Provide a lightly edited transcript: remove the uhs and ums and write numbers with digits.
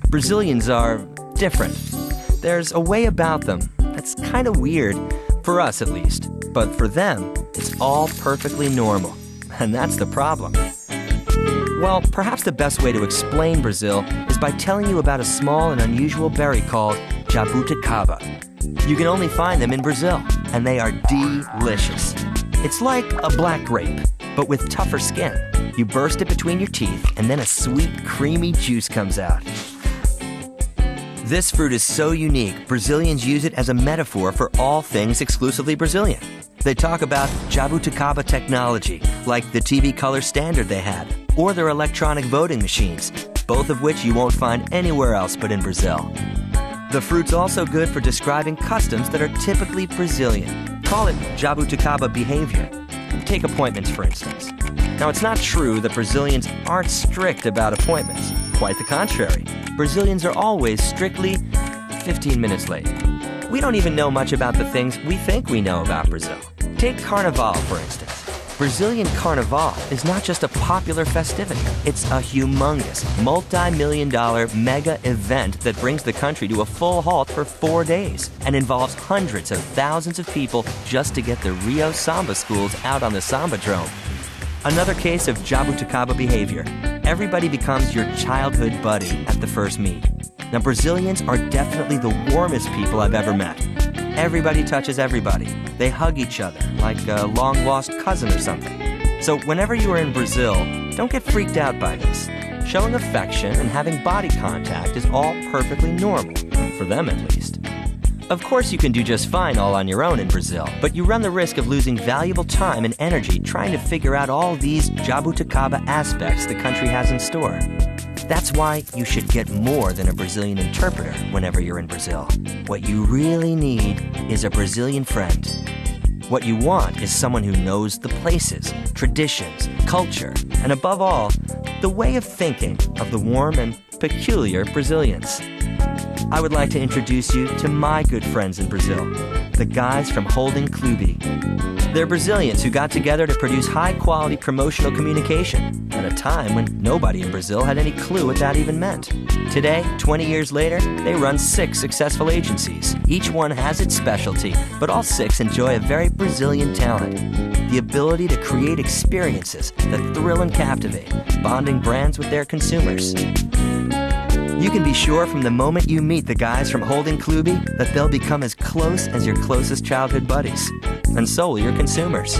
Brazilians are different. There's a way about them that's kind of weird, for us at least. But for them, it's all perfectly normal. And that's the problem. Well, perhaps the best way to explain Brazil is by telling you about a small and unusual berry called Jabuticaba. You can only find them in Brazil, and they are delicious. It's like a black grape, but with tougher skin. You burst it between your teeth, and then a sweet, creamy juice comes out. This fruit is so unique, Brazilians use it as a metaphor for all things exclusively Brazilian. They talk about Jabuticaba technology, like the TV color standard they had, or their electronic voting machines, both of which you won't find anywhere else but in Brazil. The fruit's also good for describing customs that are typically Brazilian. Call it Jabuticaba behavior. Take appointments, for instance. Now, it's not true that Brazilians aren't strict about appointments. Quite the contrary. Brazilians are always strictly 15 minutes late. We don't even know much about the things we think we know about Brazil. Take Carnival, for instance. Brazilian Carnival is not just a popular festivity. It's a humongous, multi-million-dollar mega event that brings the country to a full halt for 4 days and involves hundreds of thousands of people just to get the Rio Samba schools out on the Sambadrome. Another case of Jabuticaba behavior. Everybody becomes your childhood buddy at the first meet. Now, Brazilians are definitely the warmest people I've ever met. Everybody touches everybody. They hug each other like a long-lost cousin or something. So whenever you are in Brazil, don't get freaked out by this. Showing affection and having body contact is all perfectly normal, for them at least. Of course you can do just fine all on your own in Brazil, but you run the risk of losing valuable time and energy trying to figure out all these Jabuticaba aspects the country has in store. That's why you should get more than a Brazilian interpreter whenever you're in Brazil. What you really need is a Brazilian friend. What you want is someone who knows the places, traditions, culture, and above all, the way of thinking of the warm and peculiar Brazilians. I would like to introduce you to my good friends in Brazil, the guys from Holding Clube. They're Brazilians who got together to produce high-quality promotional communication at a time when nobody in Brazil had any clue what that even meant. Today, 20 years later, they run 6 successful agencies. Each one has its specialty, but all 6 enjoy a very Brazilian talent: the ability to create experiences that thrill and captivate, bonding brands with their consumers. You can be sure from the moment you meet the guys from Holding Clube that they'll become as close as your closest childhood buddies. And so will your consumers.